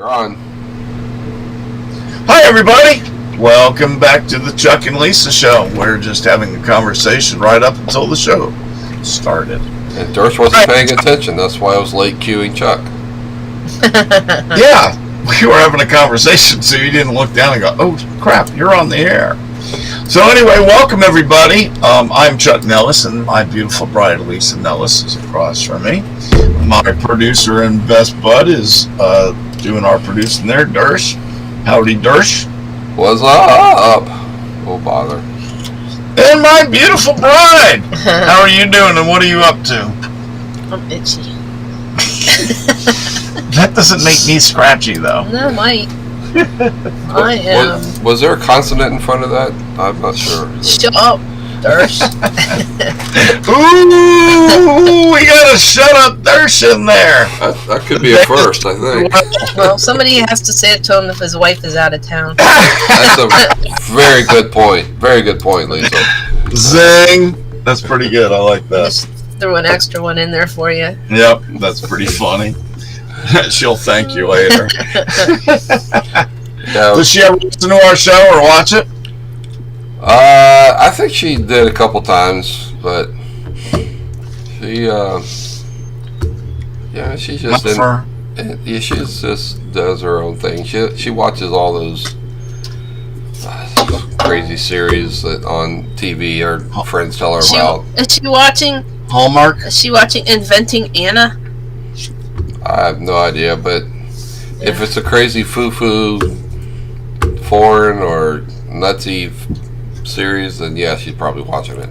You're on. Hi, everybody. Welcome back to the Chuck and Lisa show. We're just having a conversation right up until the show started. And Durst wasn't paying attention. That's why I was late queuing Chuck. Yeah, we were having a conversation, so you didn't look down and go, oh, crap, you're on the air. So anyway, welcome, everybody. I'm Chuck Nellis, and my beautiful bride, Lisa Nellis, is across from me. My producer and best bud is doing our producing there, Durst. Howdy, Durst. What's up? Oh, bother. And my beautiful bride. How are you doing, and what are you up to? I'm itchy. That doesn't make me scratchy, though. No, might. I am. Was there a consonant in front of that? I'm not sure. Shut up, Durst. Ooh, we got a shut up Durst in there. That could be a first, I think. Well, somebody has to say it to him if his wife is out of town. That's a very good point. Very good point, Lisa. Zing. That's pretty good. I like that. Just threw an extra one in there for you. Yep, that's pretty funny. She'll thank you later. Yeah. Does she ever listen to our show or watch it? I think she did a couple times, but she just she just does her own thing. She watches all those crazy series that on TV her friends tell her about. Is she watching Hallmark? Is she watching Inventing Anna? I have no idea, but if it's a crazy foo-foo foreign or nutsy series, then yeah, she's probably watching it.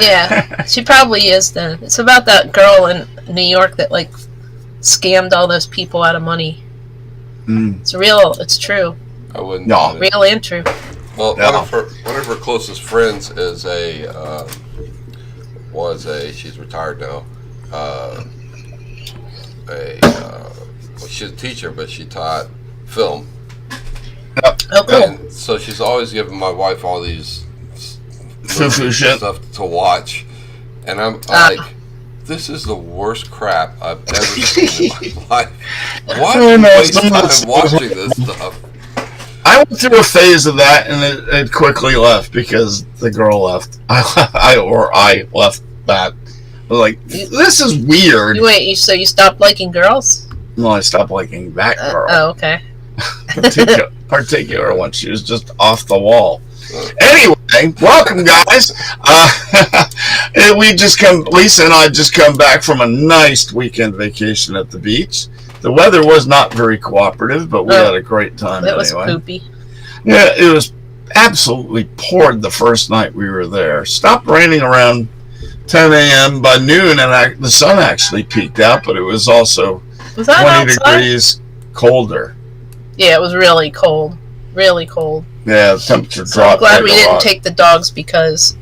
Yeah, she probably is then. It's about that girl in New York that like scammed all those people out of money. It's real. It's true. I wouldn't. No. Real and true. Well, No. one of her closest friends is she's retired now. She's a teacher, but she taught film. Oh, cool. And so she's always giving my wife all these Foo-foo shit. stuff to watch, and I'm like, this is the worst crap I've ever seen in my life. Why do you waste time watching this stuff? I went through a phase of that, and it quickly left because the girl left. I left that. I was like, this is weird. Wait, so you stopped liking girls? No, I stopped liking that girl. Oh, okay. Particular one. She was just off the wall. Anyway, welcome, guys. Lisa and I just come back from a nice weekend vacation at the beach. The weather was not very cooperative, but we had a great time It anyway. was poopy. Yeah, it was absolutely poured the first night we were there. Stopped raining around 10 a.m. By noon, and the sun actually peaked out, but it was also Was that 20 outside? degrees colder. Yeah, it was really cold. Really cold. Yeah, the temperature So I'm dropped. glad like we a didn't rock. take the dogs because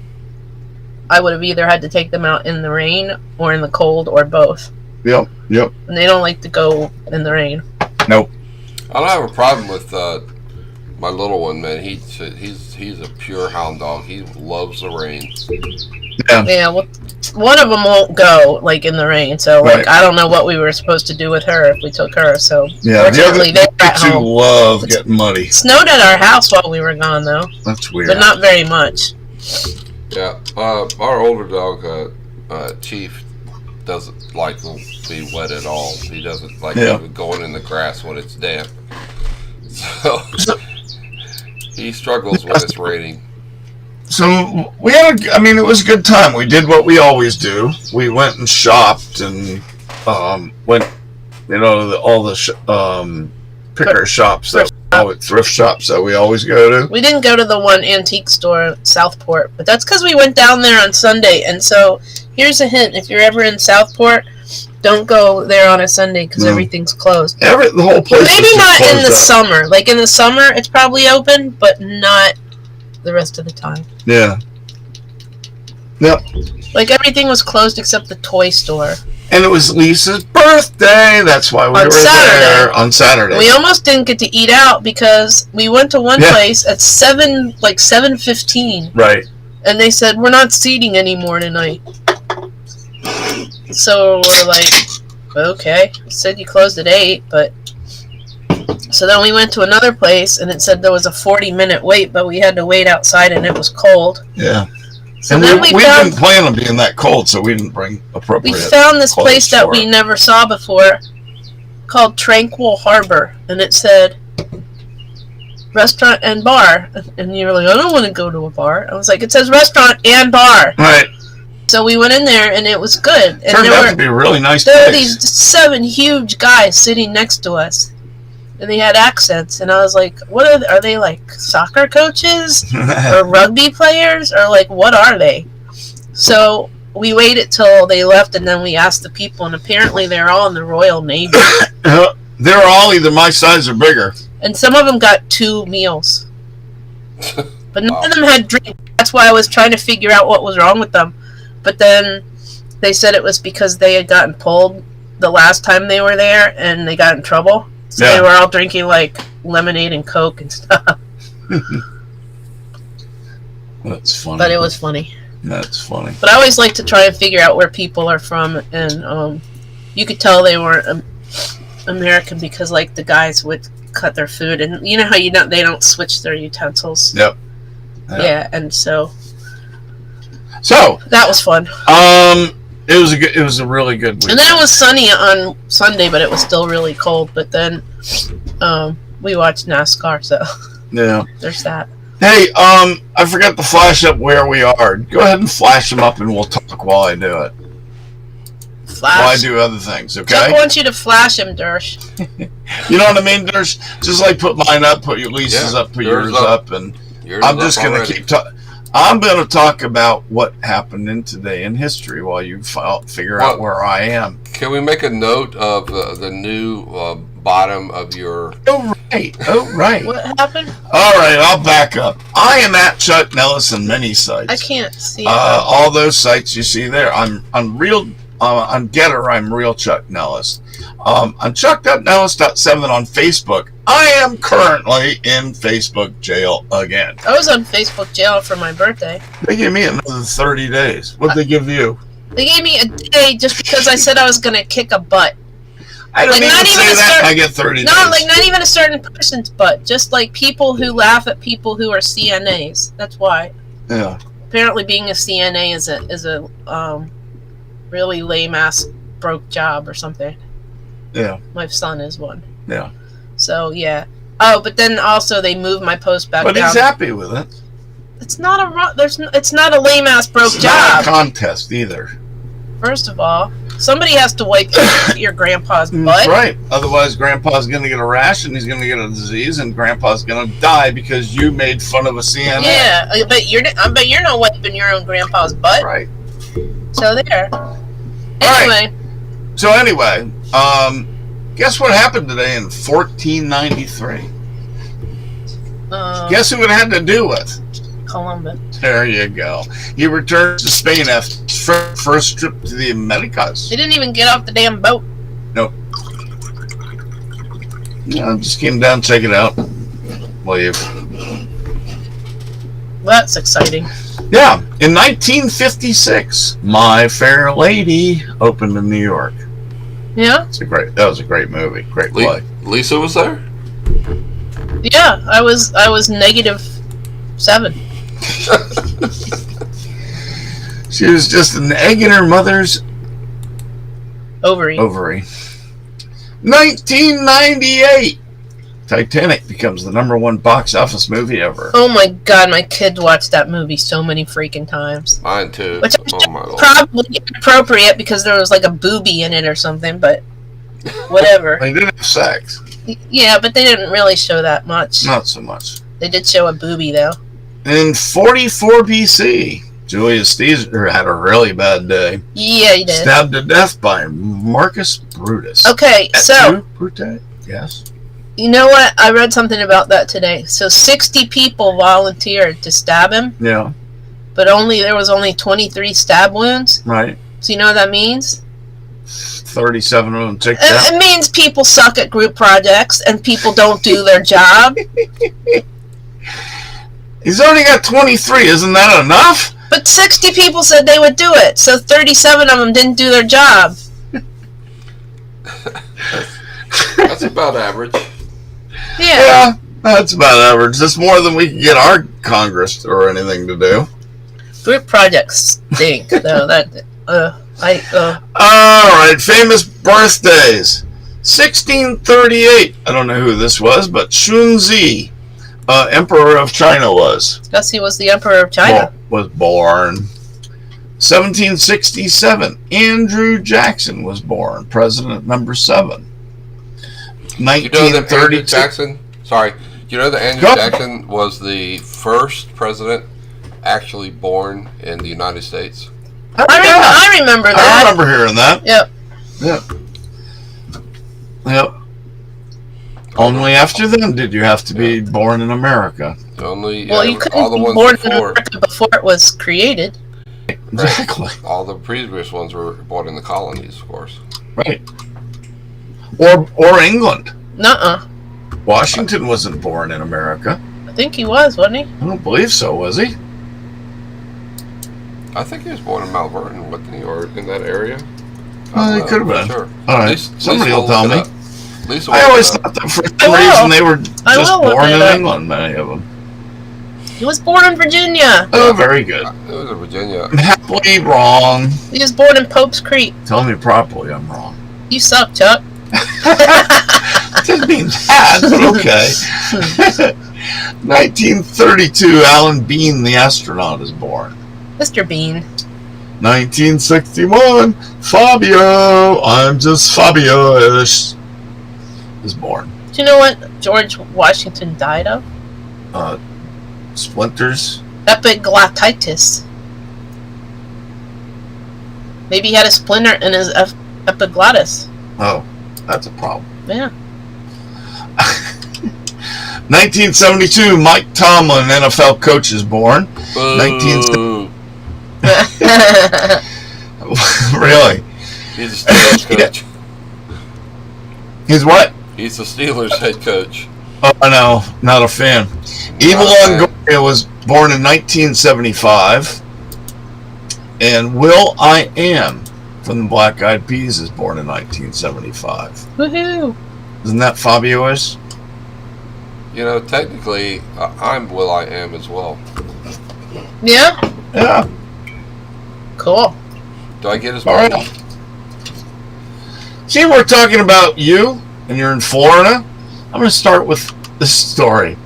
I would have either had to take them out in the rain or in the cold or both. Yep. And they don't like to go in the rain. Nope. I don't have a problem with my little one, man. He's a pure hound dog. He loves the rain. Yeah, well, one of them won't go like in the rain, so like Right. I don't know what we were supposed to do with her if we took her. So Yeah, the fortunately they were at two home. love getting muddy. It snowed at our house while we were gone though, That's weird. but not very much. Yeah, our older dog, Chief, doesn't like to be wet at all. He doesn't like even going in the grass when it's damp. So he struggles when it's raining. So it was a good time. We did what we always do. We went and shopped and went, all the picker shops, thrift shops that we always go to. We didn't go to the one antique store in Southport, but that's because we went down there on Sunday. And so here's a hint: if you're ever in Southport, don't go there on a Sunday because everything's closed. The whole place. Maybe not in the up. summer. Like in the summer, it's probably open, but not the rest of the time. Yeah. Yep. Like everything was closed except the toy store. And it was Lisa's birthday. That's why we were there on Saturday. We almost didn't get to eat out because we went to one place at 7:15. Right. And they said, we're not seating anymore tonight. So we're like, okay. You said you closed at 8, but So then we went to another place, and it said there was a 40-minute wait, but we had to wait outside, and it was cold. Yeah. So and then we found, didn't plan on being that cold, so we didn't bring appropriate. We found this clothes place that for we it. never saw before, called Tranquil Harbor, and it said restaurant and bar. And you were like, I don't want to go to a bar. I was like, it says restaurant and bar. Right. So we went in there, and it was good. And Turned out to be a really nice there were place. these 7 huge guys sitting next to us, and they had accents. And I was like, "What are they like? Soccer coaches or rugby players or like what are they?" So we waited till they left, and then we asked the people, and apparently they're all in the Royal Navy. They're all either my size or bigger. And some of them got 2 meals, but none of them had drink. That's why I was trying to figure out what was wrong with them. But then they said it was because they had gotten pulled the last time they were there, and they got in trouble. So Yeah. they were all drinking like lemonade and Coke and stuff. That's funny. But it was funny. That's funny. But I always like to try and figure out where people are from, and you could tell they weren't American because like the guys would cut their food, and you know how they don't switch their utensils. Yep. Yeah, and so that was fun. It was a really good week. And then it was sunny on Sunday, but it was still really cold. But then we watched NASCAR, so Yeah. there's that. Hey, I forgot to flash up where we are. Go ahead and flash them up, and we'll talk while I do it. Flash. While I do other things, Chuck okay? wants you to flash him, Dersh. You know what I mean? There's just like put mine up, put your Lisa's up, put yours up, and I'm just going to keep talking. I'm going to talk about what happened in today in history while you figure out where I am. Can we make a note of the new bottom of your... Oh, right. What happened? All right, I'll back up. I am at Chuck Nellis on many sites. I can't see it. All those sites you see there. I'm on Getter, I'm Real Chuck Nellis. On Chuck.Nellis.7 on Facebook. I am currently in Facebook jail again. I was on Facebook jail for my birthday. They gave me another 30 days. What'd they give you? They gave me a day just because I said I was going to kick a butt. I don't Like, even not say even a that. certain- I get 30 No, days. like not even a certain person's butt. Just like people who laugh at people who are CNAs. That's why. Yeah. Apparently, being a CNA is a really lame ass broke job or something. Yeah. My son is one. Yeah. So yeah. Oh, but then also they moved my post back But down. he's happy with it. It's not it's not a lame ass broke It's not a job. contest either. First of all, somebody has to wipe your grandpa's butt. That's right. Otherwise, Grandpa's going to get a rash and he's going to get a disease, and Grandpa's going to die because you made fun of a CNA. Yeah, but you're not wiping your own grandpa's butt. Right. So there. right. Anyway, So anyway, guess what happened today in 1493? Guess who it had to do with? Columbus. There you go. He returned to Spain after his first trip to the Americas. He didn't even get off the damn boat. Nope. Yeah, just came down to check it out. Leave. That's exciting. Yeah, in 1956, My Fair Lady opened in New York. Yeah? That was a great movie, great play. Lisa was there? Yeah, I was -7. She was just an egg in her mother's Ovary. 1998, Titanic becomes the #1 box office movie ever. Oh my god, my kids watched that movie so many freaking times. Mine too. Which Oh my lord. probably inappropriate because there was like a boobie in it or something, but whatever. They did have sex, Yeah, but they didn't really show that much. not so much. They did show a boobie though. In 44 BC, Julius Caesar had a really bad day. Yeah, he did. Stabbed to death by Marcus Brutus. Okay, so Brute? Yes. you know what? I read something about that today. So 60 people volunteered to stab him, Yeah. but there was only 23 stab wounds. Right. So you know what that means? 37 of them ticked out. It means people suck at group projects and people don't do their job. He's only got 23. Isn't that enough? But 60 people said they would do it, so 37 of them didn't do their job. That's about average. Yeah, that's about average. That's more than we can get our Congress or anything to do. Group projects stink, though. All right, famous birthdays. 1638. I don't know who this was, but Shunzi, Emperor of China, was. Guess he was the Emperor of China. Was born. 1767. Andrew Jackson was born. President number 7. 1932. Jackson? Sorry. You know that Andrew Jackson was the first president actually born in the United States? I remember that. I remember hearing that. Yep. Only after then did you have to be born in America. Well, you couldn't be born in America before it was created. Exactly. All the previous ones were born in the colonies, of course. Right. Or England. Nuh-uh. Washington wasn't born in America. I think he was, wasn't he? I don't believe so, was he? I think he was born in Mount Vernon, wasn't he, or in that area? He could have been. Sure. All right. Somebody will tell me. I always thought that for some reason they were just born in England, many of them. He was born in Virginia. Oh, very good. It was in Virginia. I'm happily wrong. He was born in Pope's Creek. Tell me properly I'm wrong. You suck, Chuck. Didn't mean that, but okay. 1932, Alan Bean, the astronaut, is born. Mr. Bean. 1961, Fabio, I'm just Fabio-ish, is born. Do you know what George Washington died of? Splinters. Epiglottitis. Maybe he had a splinter in his epiglottis. Oh, that's a problem. Yeah. 1972, Mike Tomlin, NFL coach, is born. Really? He's a Steelers coach. He's what? He's the Steelers head coach. Oh, no, not a fan. Evil Longoria was born in 1975. And Will I Am from the Black Eyed Peas is born in 1975. Woohoo! Isn't that fabulous? You know, technically, I'm Will I Am as well. Yeah? Yeah. Cool. Do I get his money? Right. See, we're talking about you, and you're in Florida. I'm going to start with this story.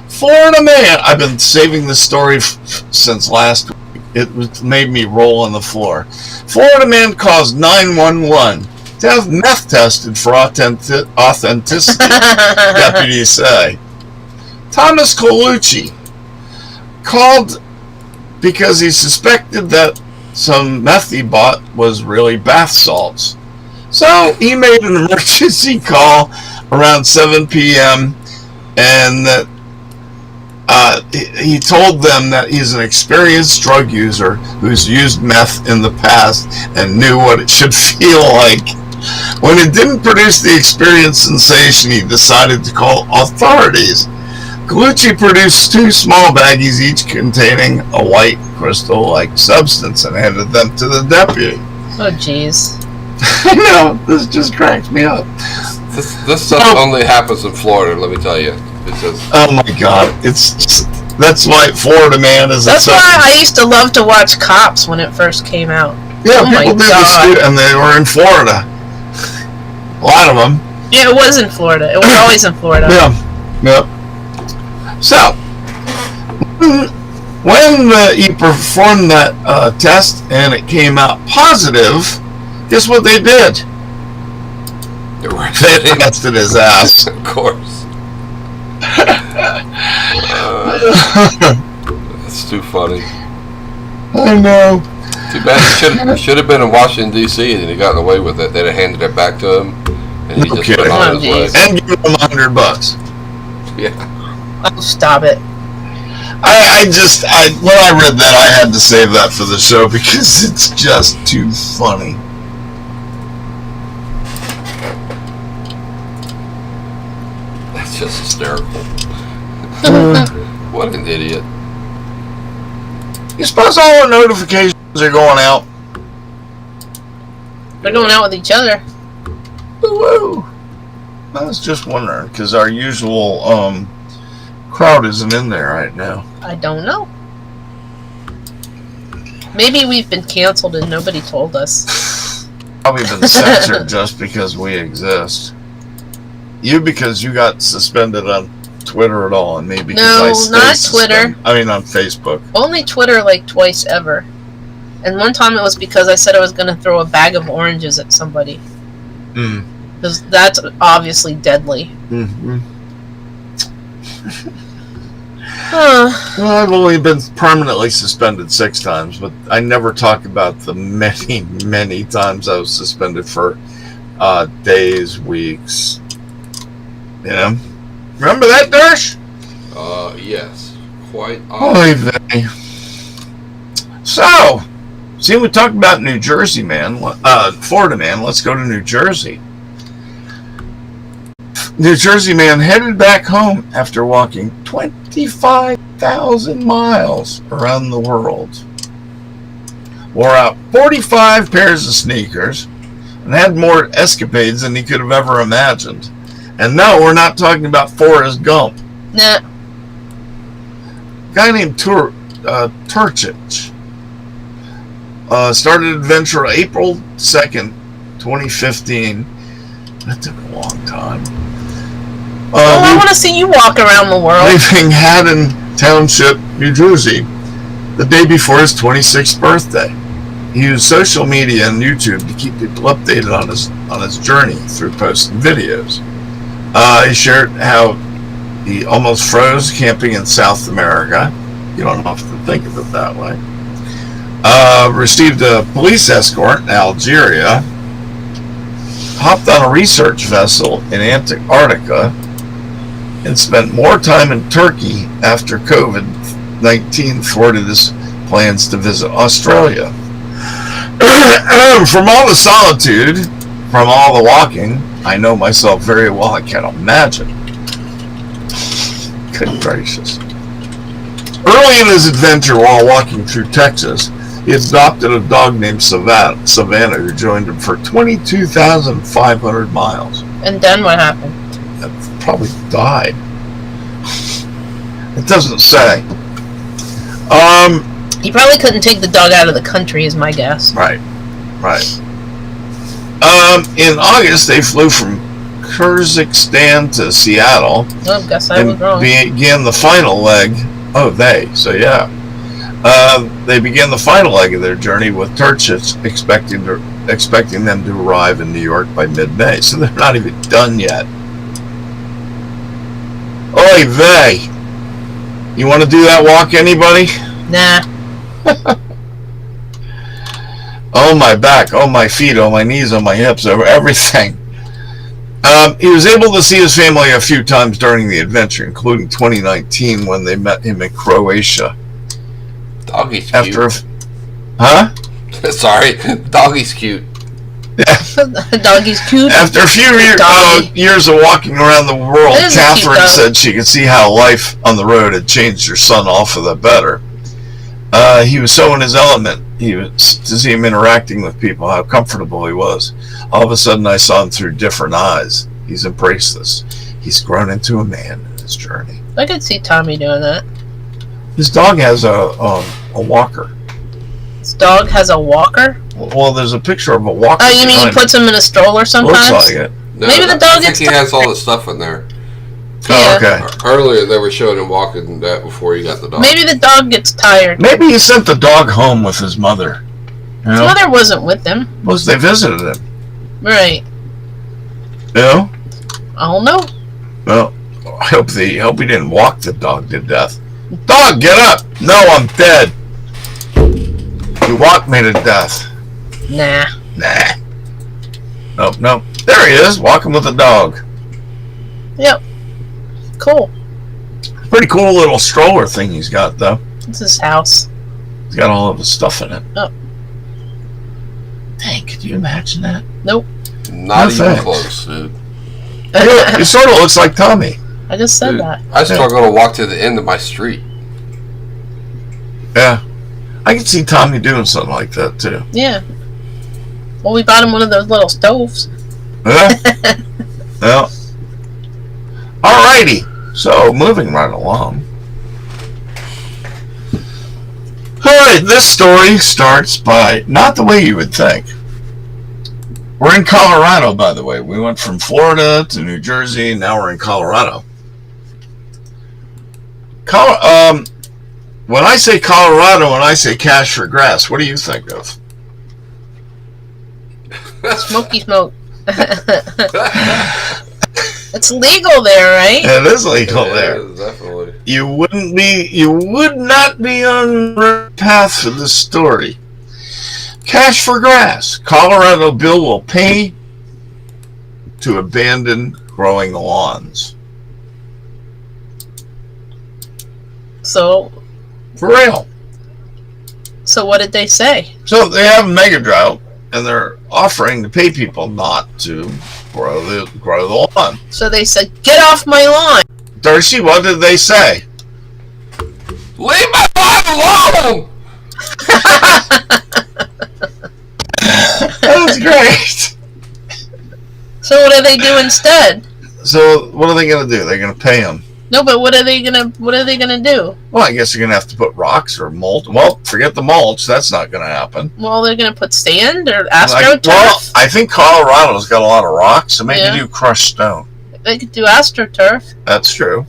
Florida man. I've been saving this story since last week. It made me roll on the floor. Florida man calls 911 to have meth tested for authenticity, deputies say. Thomas Colucci called because he suspected that some meth he bought was really bath salts. So he made an emergency call around 7 p.m. and that he told them that he's an experienced drug user who's used meth in the past and knew what it should feel like. When it didn't produce the experienced sensation, he decided to call authorities. Colucci produced 2 small baggies, each containing a white crystal-like substance, and handed them to the deputy. Oh, jeez. I know, this just cracks me up. This stuff only happens in Florida, let me tell you. Oh my God! It's just, that's why Florida man is. That's why I used to love to watch Cops when it first came out. Yeah, people did this, and they were in Florida. A lot of them. Yeah, it was in Florida. It was always in Florida. Yeah. So, when he performed that test and it came out positive, guess what they did? They tested his ass. Of course. That's too funny. I know. Too bad. He should have been in Washington D.C. and he got away with it. They'd have handed it back to him, and he just put it on his way. And give him $100. Yeah. Oh, stop it. When I read that, I had to save that for the show because it's just too funny. That's just hysterical. What an idiot. You suppose all our notifications are going out? They're going out with each other. Woo! I was just wondering, because our usual crowd isn't in there right now. I don't know. Maybe we've been canceled and nobody told us. Probably been censored just because we exist. You because you got suspended on Twitter at all, and me because I No, stay not suspended. Twitter. I mean on Facebook. Only Twitter like twice ever. And one time it was because I said I was going to throw a bag of oranges at somebody. Mm. Because that's obviously deadly. Mm-hmm. Huh. Well, I've only been permanently suspended 6 times, but I never talk about the many, many times I was suspended for days, weeks. You know? Remember that, Dersh? Yes. Quite Oy vey. So, see, we talked about New Jersey, man. Florida, man. Let's go to New Jersey. New Jersey man headed back home after walking 25,000 miles around the world. Wore out 45 pairs of sneakers and had more escapades than he could have ever imagined. And no, we're not talking about Forrest Gump. Nah. A guy named Turchich started adventure April 2nd, 2015. That took a long time. I want to see you walk around the world. Leaving Haddon Township, New Jersey, the day before his 26th birthday. He used social media and YouTube to keep people updated on his journey through posting videos. He shared how he almost froze camping in South America. You don't have to think of it that way. Received a police escort in Algeria. Hopped on a research vessel in Antarctica. And spent more time in Turkey after COVID-19 thwarted his plans to visit Australia. From all the solitude, from all the walking, I know myself very well. I can't imagine. Good gracious. Early in his adventure while walking through Texas, he adopted a dog named Savannah, who joined him for 22,500 miles. And then what happened? Probably died. It doesn't say. He probably couldn't take the dog out of the country, is my guess. Right. In August, they flew from Kyrgyzstan to Seattle. Oh, I guess I was wrong. Began the final leg. They began the final leg of their journey with Turchich expecting them to arrive in New York by mid-May. So they're not even done yet. Oy vey. You want to do that walk, anybody? Nah. Oh, my back, oh, my feet, oh, my knees, oh, my hips, oh, everything. He was able to see his family a few times during the adventure, including 2019 when they met him in Croatia. Doggy's cute. Huh? Sorry, doggy's cute. Doggy's cute. After a few years of walking around the world, Catherine said she could see how life on the road had changed her son all for the better. He was so in his element. To see him interacting with people, how comfortable he was. All of a sudden, I saw him through different eyes. He's embraced this. He's grown into a man in his journey. I could see Tommy doing that. His dog has a walker. His dog has a walker? Well, there's a picture of a walker. Oh, you mean he puts him in a stroller sometimes? Looks like it. No, Maybe the dog I think he has all the stuff in there. Oh, okay. Earlier, they were showing him walking that before he got the dog. Maybe the dog gets tired. Maybe he sent the dog home with his mother. His mother wasn't with him. Well, they visited him. Right. No? I don't know. Well, I hope he didn't walk the dog to death. Dog, get up! No, I'm dead. You walked me to death. Nah. Nope. There he is, walking with the dog. Yep. Cool. Pretty cool little stroller thing he's got, though. It's his house. He's got all of his stuff in it. Oh. Dang, could you imagine that? Nope. Not even close, dude. He sort of looks like Tommy. I just said that. I struggle to walk to the end of my street. Yeah. I can see Tommy doing something like that, too. Yeah. Well, we bought him one of those little stoves. Yeah. Well, righty. So, moving right along. Alright, this story starts by not the way you would think. We're in Colorado, by the way. We went from Florida to New Jersey, now we're in Colorado. When I say Colorado, when I say cash for grass, what do you think of? Smoky smoke. It's legal there, right? It is legal there. It is, definitely. You would not be on the path for this story. Cash for grass. Colorado bill will pay to abandon growing lawns. So, For real. so what did they say? So they have a mega drought, and they're offering to pay people not to grow the lawn. So they said, "Get off my lawn." Darcy, what did they say? Leave my lawn alone! That was great. So what do they do instead? So what are they going to do? They're going to pay them. No, but what are they gonna do? Well, I guess you're going to have to put rocks or mulch. Well, forget the mulch. That's not going to happen. Well, they're gonna put sand or astroturf. Well, I think Colorado's got a lot of rocks, so maybe Yeah. do crushed stone. They could do astroturf. That's true.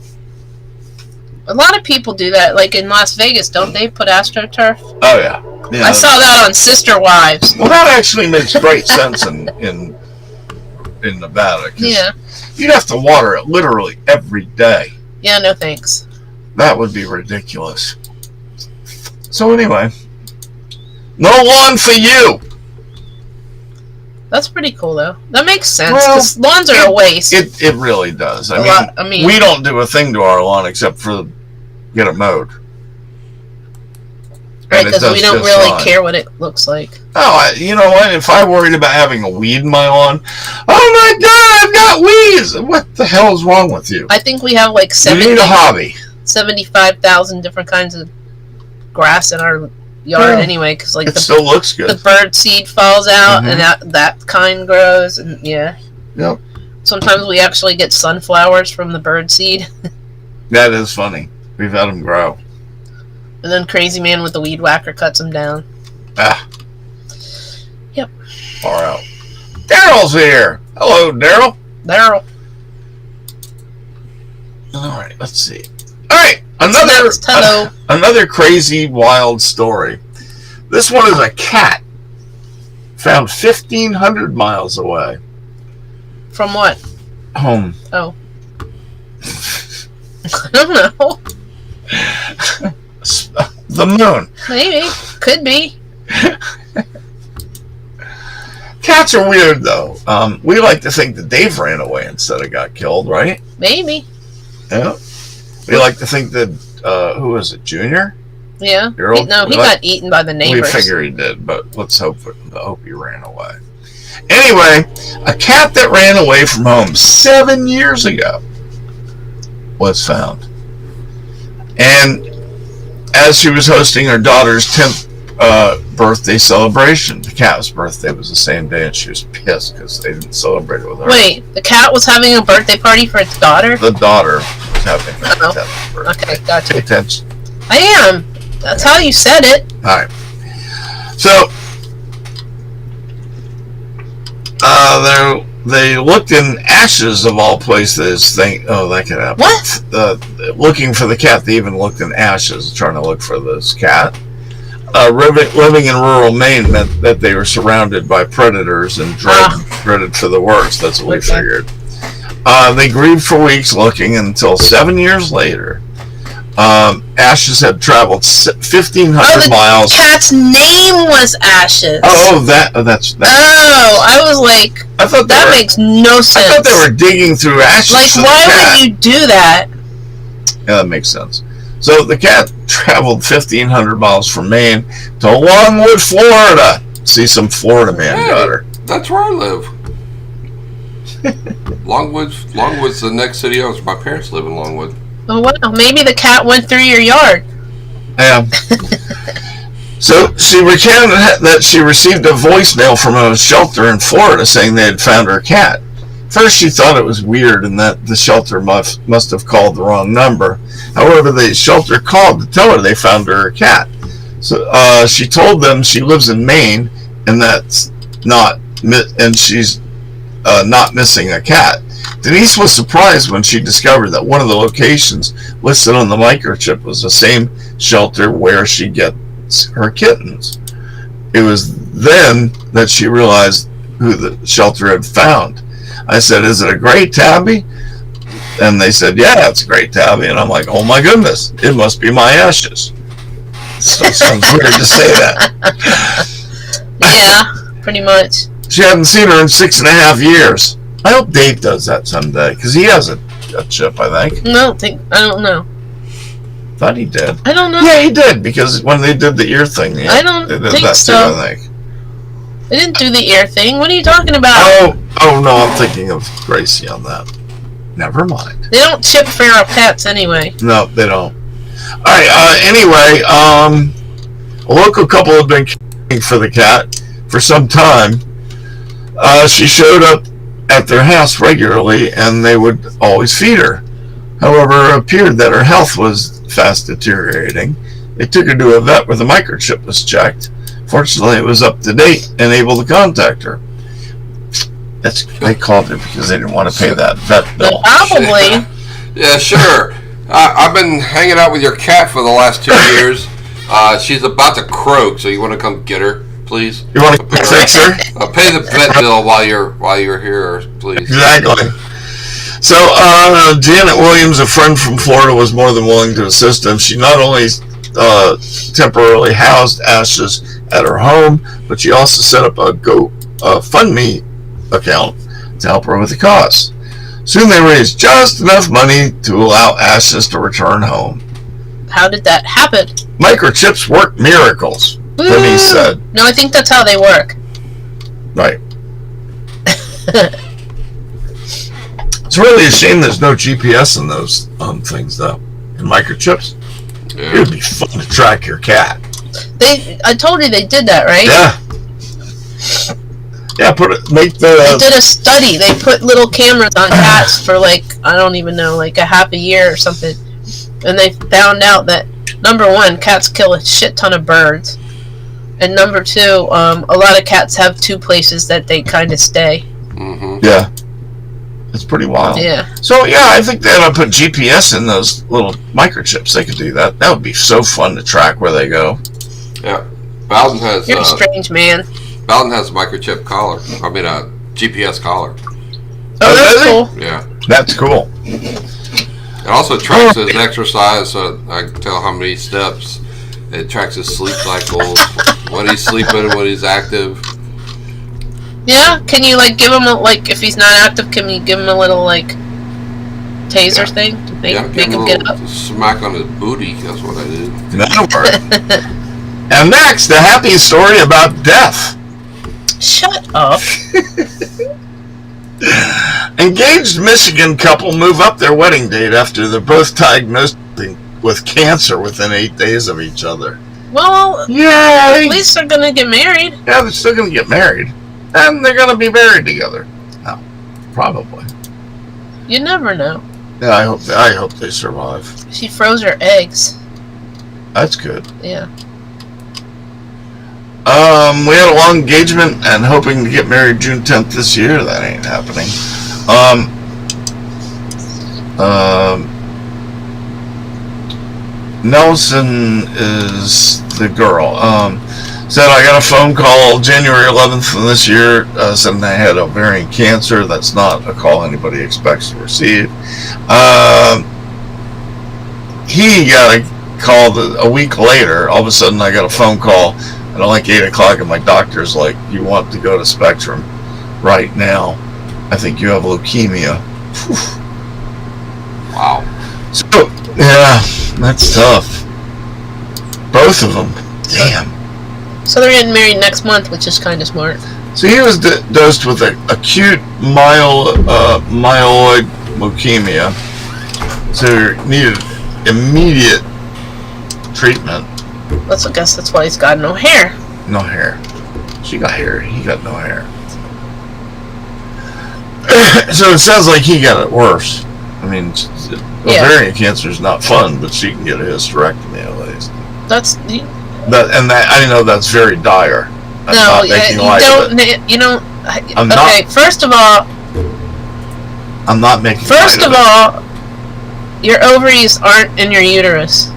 A lot of people do that. Like in Las Vegas, don't they put astroturf? Oh, yeah. Yeah. I saw that on Sister Wives. Well, that actually makes great sense in Nevada. 'Cause Yeah. you'd have to water it literally every day. Yeah, no thanks. That would be ridiculous. So anyway, no lawn for you. That's pretty cool, though. That makes sense, Well, because lawns are a waste. It really does. I mean, we don't do a thing to our lawn except for get it mowed. right, And it because does we don't just really fine. care what it looks like. Oh, you know what? If I worried about having a weed in my lawn, oh my God, I've got weeds. What the hell is wrong with you? I think we have like You need a hobby. 75,000 different kinds of grass in our yard Yeah. anyway, because like It still looks the good. bird seed falls out Mhm. and that kind grows, and yeah. Yep. Sometimes we actually get sunflowers from the bird seed, That is funny. We've had them grow. and then Crazy Man with the weed whacker cuts them down. Ah. Yep. Far out. Daryl's here. Hello, Daryl. Daryl. All right, let's see. All right, next? Hello. another crazy, wild story. This one is a cat found 1,500 miles away. From what? Home. Oh. I don't know. The moon. Maybe. Could be. Cats are weird, though. We like to think that Dave ran away instead of got killed, right? Maybe. Yeah. We like to think that, who was it, Junior? Yeah. Daryl? He got eaten by the neighbors. We figure he did, but let's hope he ran away. Anyway, a cat that ran away from home 7 years ago was found. And as she was hosting her daughter's 10th birthday celebration, the cat's birthday was the same day, and she was pissed because they didn't celebrate it with her. Wait, the cat was having a birthday party for its daughter? The daughter was having her Uh-oh. 10th birthday. Okay, gotcha. Pay attention. I am. That's how you said it. All right. So, they looked in ashes of all places. That could happen. What? Looking for the cat, they even looked in ashes, trying to look for this cat. Living in rural Maine meant that they were surrounded by predators and dreaded for the worst. That's what we Okay. figured. They grieved for weeks looking until 7 years later. Ashes had traveled 1,500 miles. Cat's name was Ashes. That's. Oh, I was like, I thought that makes no sense. I thought they were digging through ashes. like, to the why cat. would you do that? Yeah, that makes sense. So the cat traveled 1,500 miles from Maine to Longwood, Florida. See, some Florida man Hey. got her. That's where I live. Longwood's the next city over. My parents live in Longwood. Oh, wow. Maybe the cat went through your yard. Yeah. So she recounted that she received a voicemail from a shelter in Florida saying they had found her cat. First, she thought it was weird and that the shelter must have called the wrong number. However, the shelter called to tell her they found her a cat. So she told them she lives in Maine and she's not missing a cat. Denise was surprised when she discovered that one of the locations listed on the microchip was the same shelter where she gets her kittens. It was then that she realized who the shelter had found. I said, "Is it a gray tabby?" And they said, "Yeah, it's a gray tabby." And I'm like, "Oh my goodness, it must be my Ashes." Still sounds weird to say that. Yeah, pretty much. She hadn't seen her in 6.5 years. I hope Dave does that someday, because he has a chip, I think. I don't know. Thought he did. I don't know. Yeah, he did, because when they did the ear thing, I don't they did think that so. too, I think. They didn't do the ear thing. What are you talking about? Oh no, I'm thinking of Gracie on that. Never mind. They don't chip feral pets anyway. No, they don't. Alright, anyway, a local couple had been caring for the cat for some time. She showed up at their house regularly and they would always feed her. However, it appeared that her health was fast deteriorating. They took her to a vet where the microchip was checked. Fortunately, it was up to date and able to contact her. They called her because they didn't want to pay that vet bill. Probably. Yeah, sure. I've been hanging out with your cat for the last 2 years. She's about to croak, so you want to come get her, please? You want to fix her? Pay the vet bill while you're here, please. Exactly. So, Janet Williams, a friend from Florida, was more than willing to assist him. She not only temporarily housed Ashes at her home, but she also set up a GoFundMe account to help her with the costs. Soon they raised just enough money to allow Ashes to return home. How did that happen? Microchips work miracles, Denise said. No, I think that's how they work. Right. It's really a shame there's no GPS in those things, though. In microchips, Yeah. it would be fun to track your cat. I told you they did that, right? Yeah. Yeah, They did a study. They put little cameras on cats for I don't even know, a half a year or something. And they found out that, number one, cats kill a shit ton of birds. And number two, a lot of cats have two places that they kind of stay. Mm-hmm. Yeah. It's pretty wild. Yeah. So, yeah, I think they ought to put GPS in those little microchips. They could do that. That would be so fun to track where they go. Yeah. Bowden has You're a strange man. Bowden has a microchip collar. I mean, a GPS collar. Oh, that's cool. Yeah. That's cool. It also tracks his exercise, so I can tell how many steps. It tracks his sleep cycles, when he's sleeping and when he's active. Yeah, can you give him if he's not active, can you give him a little taser thing to make him get up? Smack on his booty. That's what I did. That'll work. And next, the happy story about death. Shut up. Engaged Michigan couple move up their wedding date after they're both diagnosed with cancer within 8 days of each other. Well, yay! at least they're gonna get married. Yeah, they're still gonna get married. And they're gonna be buried together. Oh, probably. You never know. Yeah, I hope they survive. She froze her eggs. That's good. Yeah. We had a long engagement and hoping to get married June 10th this year. That ain't happening. Nelson is the girl. Said I got a phone call January 11th of this year, saying I had ovarian cancer. That's not a call anybody expects to receive. He got a call a week later. All of a sudden I got a phone call at 8 o'clock and my doctor's like, "You want to go to Spectrum right now. I think you have leukemia." Whew. Wow. So, yeah, that's tough. Both of them. Damn. So they're getting married next month, which is kind of smart. So he was dosed with acute myeloid leukemia. So he needed immediate treatment. I guess that's why he's got no hair. No hair. She got hair. He got no hair. So it sounds like he got it worse. I mean, Yeah. ovarian cancer is not fun, but she can get a hysterectomy at least. That's I know that's very dire. I'm no. not making light of it. You don't. I'm Okay. not- First of all, I'm not making First light of all, your ovaries aren't in your uterus.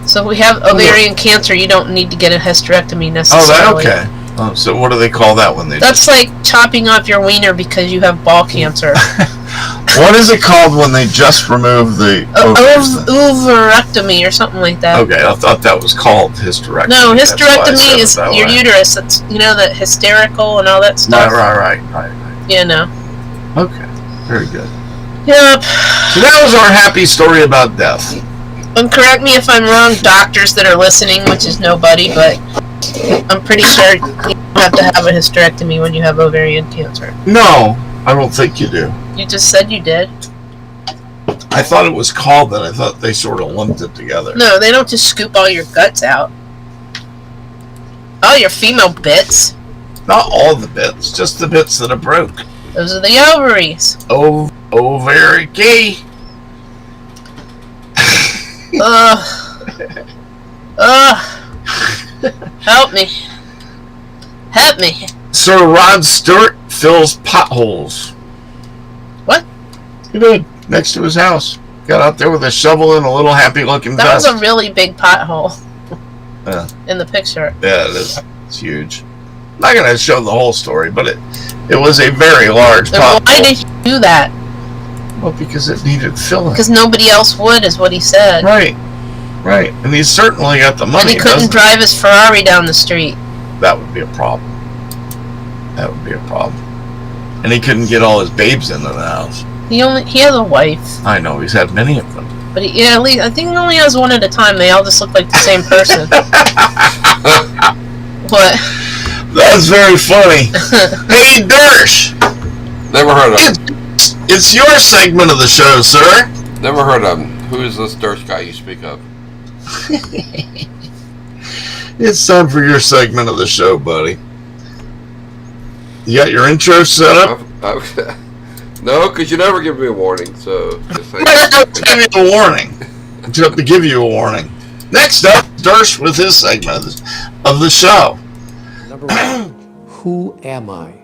So if we have ovarian cancer, you don't need to get a hysterectomy Oh, necessarily. that okay. Oh, so what do they call that when they? That's like chopping off your wiener because you have ball cancer. What is it called when they just remove the ovaries? Ovarectomy or something like that. Okay, I thought that was called hysterectomy. No, That's why I said hysterectomy it is that your way. uterus. That's that hysterical and all that stuff. Right. Yeah, no. Okay, very good. Yep. So that was our happy story about death. And correct me if I'm wrong, doctors that are listening, which is nobody, but I'm pretty sure you don't have to have a hysterectomy when you have ovarian cancer. No, I don't think you do. You just said you did. I thought it was called that. I thought they sort of lumped it together. No, they don't just scoop all your guts out. All your female bits. Not all the bits, just the bits that are broke. Those are the ovaries. Very key. Help me. Help me. Sir Rod Stewart fills potholes. What? He did. Next to his house. Got out there with a shovel and a little happy-looking That was vest. a really big pothole Yeah. in the picture. Yeah, it is. It's huge. I'm not going to show the whole story, but it was a very large Then pothole. why did you do that? Well, because it needed filling. Because nobody else would, is what he said. Right. And he's certainly got the money. And he couldn't doesn't drive his Ferrari down the street. he? That would be a problem. And he couldn't get all his babes into the house. He has a wife, I know, he's had many of them. but at least I think he only has one at a time. They all just look like the same person. What? That's very funny. Hey, Dersh! Never heard of him. It's your segment of the show, sir. Never heard of him. Who is this Durst guy you speak of? It's time for your segment of the show, buddy. You got your intro set up? No, because you never give me a warning, so just say. I have to give you a warning. I have to give you a warning. Next up, Dersh with his segment of the show. Number one, who am I?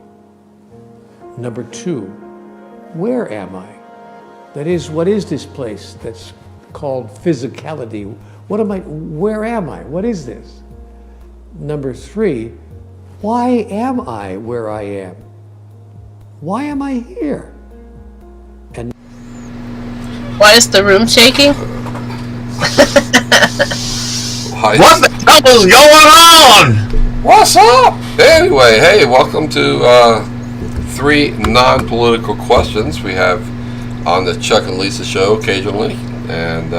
Number two, where am I? That is, what is this place that's called physicality? Where am I? What is this? Number three, why am I where I am? Why am I here? And Why is the room shaking? What the hell is going on? What's up? Anyway, hey, welcome to 3 non-political questions we have on the Chuck and Lisa show occasionally, and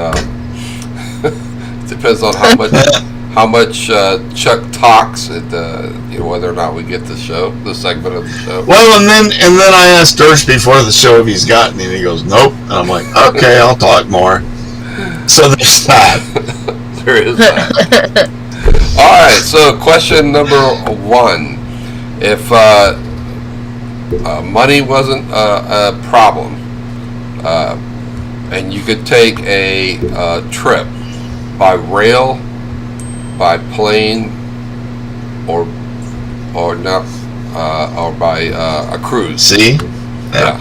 it depends on how much Chuck talks, whether or not we get the segment of the show. Well, and then I asked Dersh before the show if he's got any, and he goes, nope. And I'm like, okay, I'll talk more. So there's that. There is that. All right, so question number 1. If money wasn't a problem, and you could take a trip by rail, by plane, or not, or by a cruise. See? Yeah.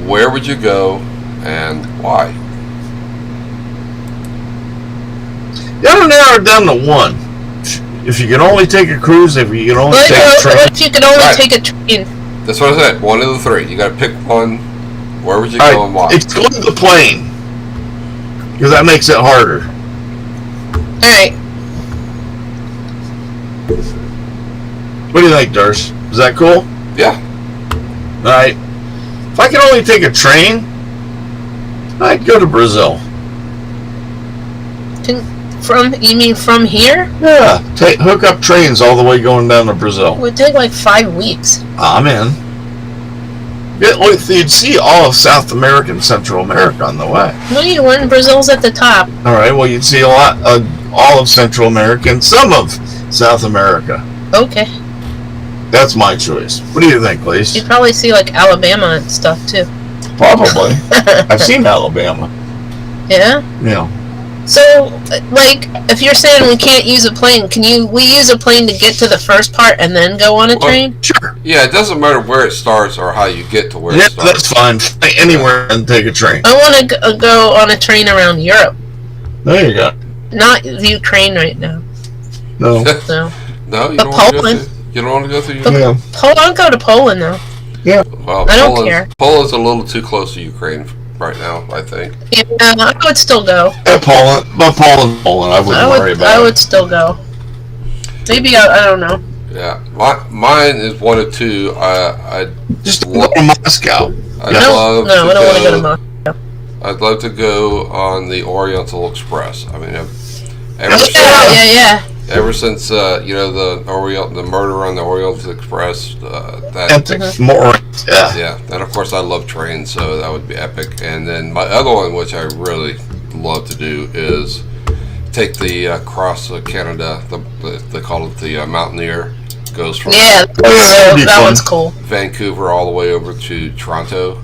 Where would you go and why? You gotta narrow it down to one. If you can only take a cruise, if you can only take a train. What if you could only Right. take a train? That's what I said. One of the 3. You got to pick one. Where would you All go and why? right, exclude the plane. Because that makes it harder. Alright. What do you think, Dersh? Is that cool? Yeah. Alright. If I could only take a train, I'd go to Brazil. You mean from here? Yeah. Hook up trains all the way going down to Brazil. It would take like 5 weeks. I'm in. You'd see all of South America and Central America on the way. No, you wouldn't. Brazil's at the top. Alright, well, you'd see all of Central America and some of South America. Okay. That's my choice. What do you think, Lise? You'd probably see like Alabama and stuff too. Probably. I've seen Alabama. Yeah. Yeah. So, like, if you're saying we can't use a plane, we use a plane to get to the first part and then go on a train? Sure. Yeah, it doesn't matter where it starts or how you get to where Yeah, it starts. that's fine. Fly anywhere and take a train. I want to go on a train around Europe, There you go. not Ukraine right now. No. So, No, you But don't want to go Poland. through. You don't want to go through. But- Yeah. I'll go to Poland though. Well, I don't care. Poland's a little too close to Ukraine right now, I think. Yeah, I would still go. Yeah, Poland. But Poland. I wouldn't worry about I it. would still go. Maybe I don't know. Yeah, mine is one of two. I Just go to Moscow. I'd Yeah. love No, to I don't want to go to go. Moscow. I'd love to go on the Oriental Express. I mean, ever Yeah. ever since the murder on the Oriental Express, that Epic. More. Yeah. yeah, and of course I love trains, so that would be epic. And then my other one, which I really love to do, is take the across Canada. They call it the Mountaineer. Goes from Yeah, that'd be that fun. one's cool. Vancouver all the way over to Toronto.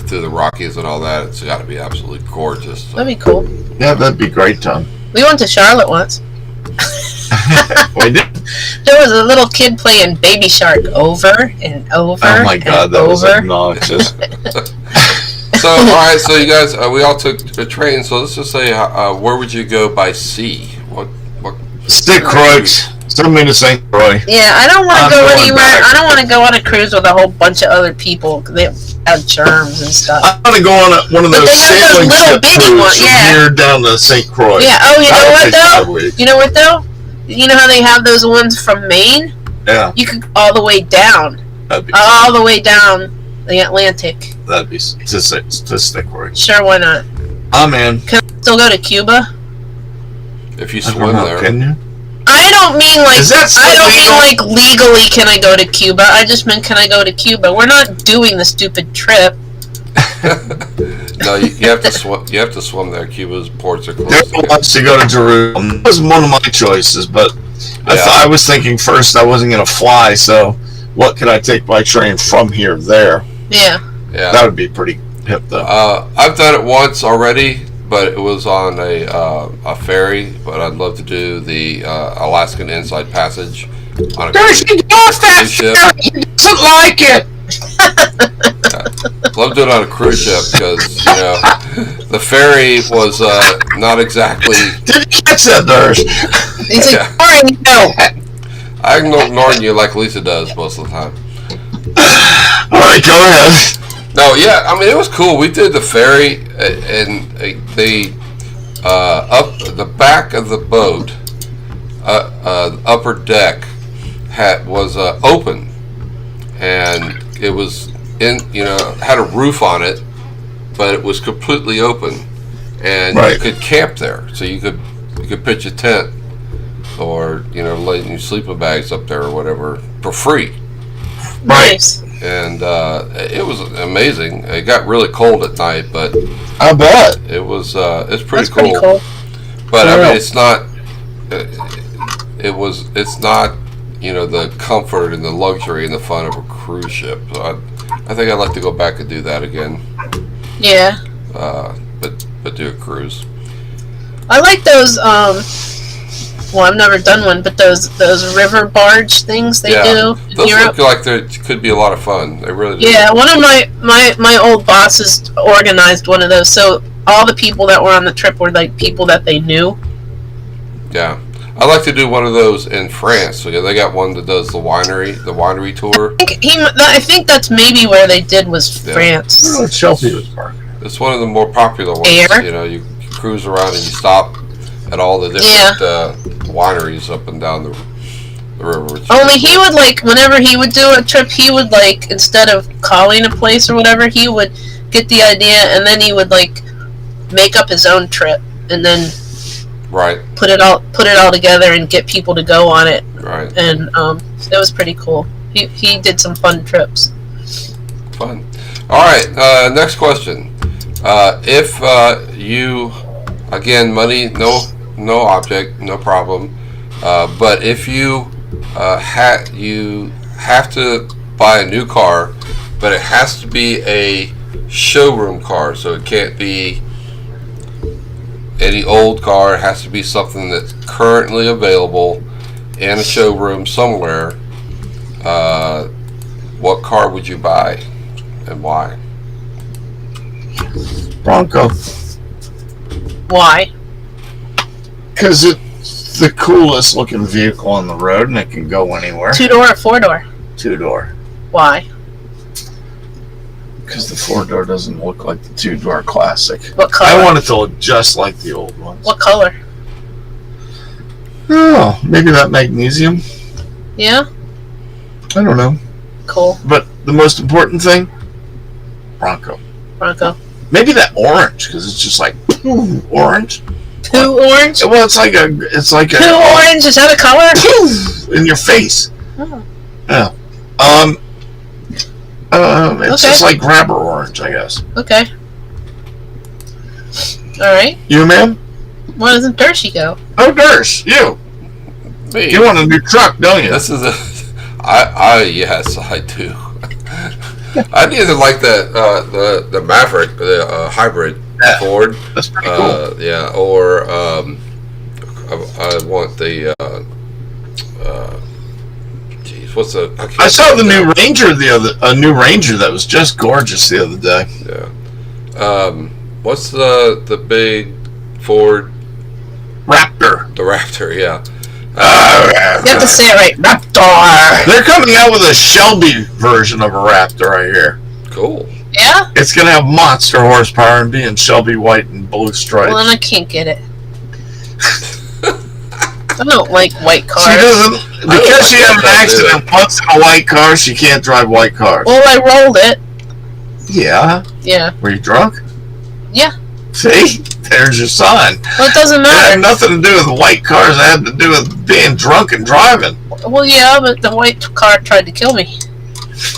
Through the Rockies and all that. It's got to be absolutely gorgeous. That'd be cool. Yeah, that'd be great, Tom. We went to Charlotte once. We did. There was a little kid playing Baby Shark over and over. Oh my God, and that was over. obnoxious. So, all right. So you guys, we all took a train. So let's just say, where would you go by sea? What? Stick Croix. Send me to St. Croix. Yeah, I don't want I'm to go going anywhere. back. I don't want to go on a cruise with a whole bunch of other people because they have germs and stuff. I'm gonna go on one of But those they have those sailing little ship bitty cruises ones, from yeah. here down to St. Croix. Yeah. Oh, you know That'll what take 5 though? weeks. You know what though? You know how they have those ones from Maine? Yeah, You could go all the way down, that'd be all the way down the Atlantic. to Stick Croix. Sure, why not? I'm in. Can I still go to Cuba? If you I don't swim know, there, can you? I don't mean like Is that I don't legal? mean like legally can I go to Cuba. I just meant can I go to Cuba. We're not doing the stupid trip. no, you have to swim. You have to swim there. Cuba's ports are closed. Daryl wants to go to Jerusalem. That was one of my choices, but I was thinking first I wasn't going to fly, so what could I take by train from here there? Yeah. Yeah. That would be pretty hip, though. I've done it once already, but it was on a ferry. But I'd love to do the Alaskan Inside Passage on a There's he lost that cruise ship. ferry. He doesn't like it. Love doing it on a cruise ship because the ferry was not exactly. Did you catch that, Durs? He's Yeah. like, no. I'm ignoring you like Lisa does most of the time. All right, go ahead. No, yeah, I mean it was cool. We did the ferry, and they up the back of the boat, upper deck was open, and it was had a roof on it, but it was completely open, and Right. you could camp there. So you could pitch a tent, or lay your sleeping bags up there or whatever for free. Nice. And it was amazing. It got really cold at night, but I bet. it's That's pretty pretty cool. cool. But I Yeah. mean, it's not. It's not. The comfort and the luxury and the fun of a cruise ship. So I think I'd like to go back and do that again. Yeah. But do a cruise. I like those well, I've never done one, but those river barge things they do in those Europe. look like there could be a lot of fun. They really do. Yeah, one of my old bosses organized one of those. So all the people that were on the trip were like people that they knew. Yeah. I'd like to do one of those in France. So they got one that does the winery tour. I think that's maybe where they did was Yeah. France. Oh, Chelsea was parked. It's one of the more popular ones. Air? You cruise around and you stop at all the different wineries up and down the river. Only he would whenever he would do a trip, he would instead of calling a place or whatever, he would get the idea and then he would make up his own trip and then Right. put it all together and get people to go on it. Right. And it was pretty cool. He did some fun trips. Fun. All right. Next question. If you, again, money, no object, no problem. But if you you have to buy a new car, but it has to be a showroom car, so it can't be any old car. It has to be something that's currently available in a showroom somewhere. What car would you buy and why? Bronco. Why? Because it's the coolest looking vehicle on the road, and it can go anywhere. 2-door or 4-door? 2-door. Why? Because the 4-door doesn't look like the 2-door classic. What color? I want it to look just like the old ones. What color? Oh, maybe that magnesium. Yeah? I don't know. Cool. But the most important thing, Bronco. Bronco. Maybe that orange, because it's just like orange. Two orange? Well, it's like a Two orange? Is that a color? in your face. Oh. Yeah. It's Okay. just like grabber orange, I guess. Okay. Alright. You, ma'am? Why doesn't Dershie go? Oh, Dersh, you. Me. You want a new truck, don't you? This is yes, I do. I either like the Maverick, the hybrid Ford. That's pretty cool. Yeah, or I want the geez, what's the? I saw the new Ranger a new Ranger that was just gorgeous the other day. Yeah. What's the big Ford? Raptor. The Raptor. Yeah. You have to say it right. Raptor! They're coming out with a Shelby version of a Raptor right here. Cool. Yeah? It's going to have monster horsepower and be in Shelby white and blue stripes. Well, then I can't get it. I don't like white cars. She doesn't, because she had an accident once in a white car, she can't drive white cars. Well, I rolled it. Yeah. Yeah. Were you drunk? Yeah. See? There's your sign. Well, it doesn't It had matter. nothing to do with white cars. It had to do with being drunk and driving. Well, yeah, but the white car tried to kill me.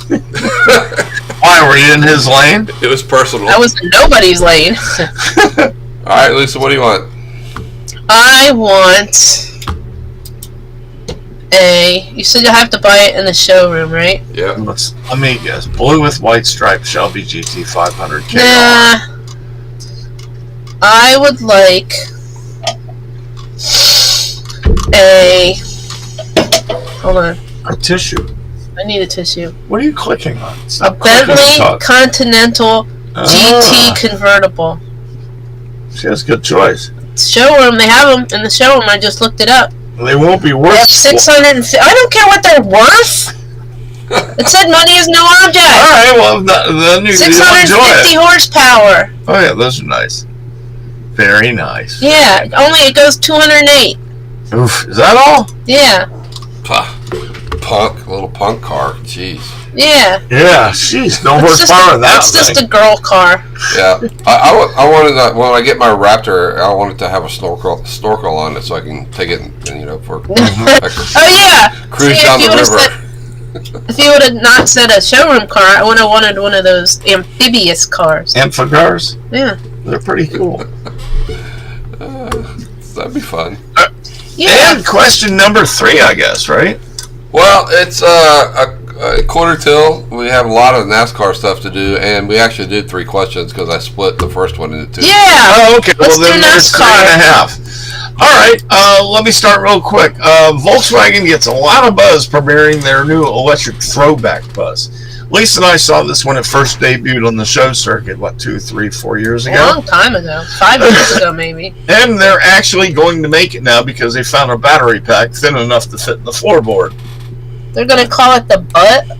Why, were you in his lane? It was personal. I was in nobody's lane. All right, Lisa. What do you want? I want you said you have to buy it in the showroom, right? Yeah. Let me guess. Blue with white stripe Shelby GT 500 K. Nah. I would like hold on. A tissue. I need a tissue. What are you clicking on? A Stop clicking Bentley stuff. Continental Ah. GT convertible. See, that's a good choice. Showroom, they have them in the showroom. I just looked it up. They won't be They worth. have 650. I don't care what they're worth. It said money is no All object. right, well, then you enjoy 650 it. horsepower. Oh yeah, those are nice. Very nice. Yeah, only it goes 208. Oof, is that all? Yeah, Little punk car. Jeez. yeah. Yeah, jeez, no It's just, horsepower in that it's just thing. a girl car. Yeah. I wanted that when I get my Raptor. I wanted to have a snorkel on it so I can take it and for Oh yeah. cruise See, down if you the would've river. If you would have not said a showroom car, I would have wanted one of those amphibious cars. Amphicars, Yeah. they're pretty cool. That'd be fun. Yeah. And question number 3, I guess, right? Well, it's a quarter till. We have a lot of NASCAR stuff to do, and we actually did 3 questions because I split the first one into 2. Yeah. Oh, okay. Let's Well, then do there's NASCAR. 3.5. All right. Let me start real quick. Volkswagen gets a lot of buzz premiering their new electric throwback bus. Lisa and I saw this when it first debuted on the show circuit, 2, 3, 4 years A ago? long time ago. 5 years ago, maybe. And they're actually going to make it now because they found a battery pack thin enough to fit in the floorboard. They're gonna call it the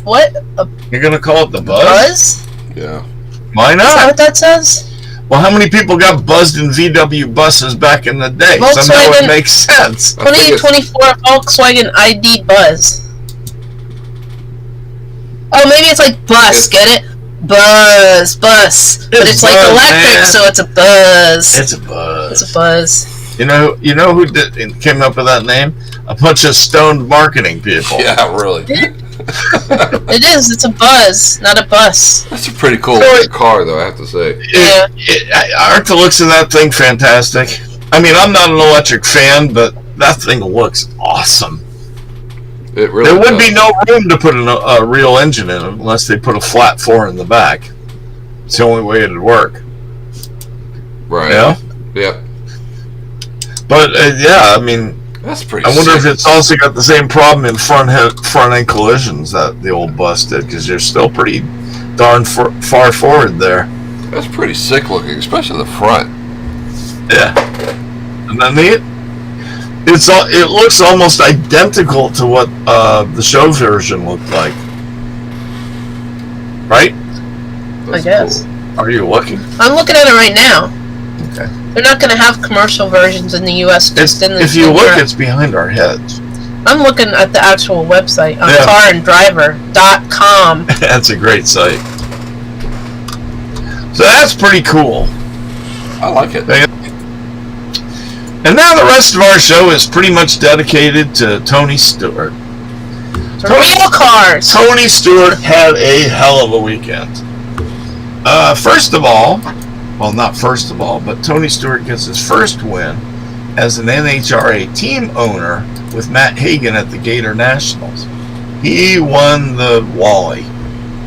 what? A You're going to call it the Buzz? buzz? Yeah. Why Is that not? what that says? Well, how many people got buzzed in VW buses back in the day? Somehow Volkswagen- it makes sense. I think it's- 2024 Volkswagen ID Buzz. Oh, maybe it's like bus. Get it? Buzz, bus. But It's it's like buzz, electric, man. so it's a buzz. It's a buzz. It's a buzz. You know who came up with that name? A bunch of stoned marketing people. Yeah, really. It is. It's a buzz, not a bus. That's a pretty cool car, though, I have to say. Yeah. Aren't the looks of that thing fantastic? I mean, I'm not an electric fan, but that thing looks awesome. It really There would does. be no room to put a real engine in it unless they put a flat 4 in the back. It's the only way it'd work. Right. Yeah. Yeah. But yeah, I mean, That's pretty. I wonder sick. if it's also got the same problem in front end collisions that the old bus did, because you're still pretty darn far forward there. That's pretty sick looking, especially the front. Yeah. Isn't that neat? It looks almost identical to what the show version looked like. Right? That's guess. cool. Are you looking? I'm looking at it right now. Okay. They're not going to have commercial versions in the U.S. Just in the. If you in look, Europe. it's behind our heads. I'm looking at the actual website on Yeah. caranddriver.com. That's a great site. So that's pretty cool. I like it. And now the rest of our show is pretty much dedicated to Tony Stewart. The real cars. Tony Stewart had a hell of a weekend. First of all, well, not first of all, but Tony Stewart gets his first win as an NHRA team owner with Matt Hagan at the Gator Nationals. He won the Wally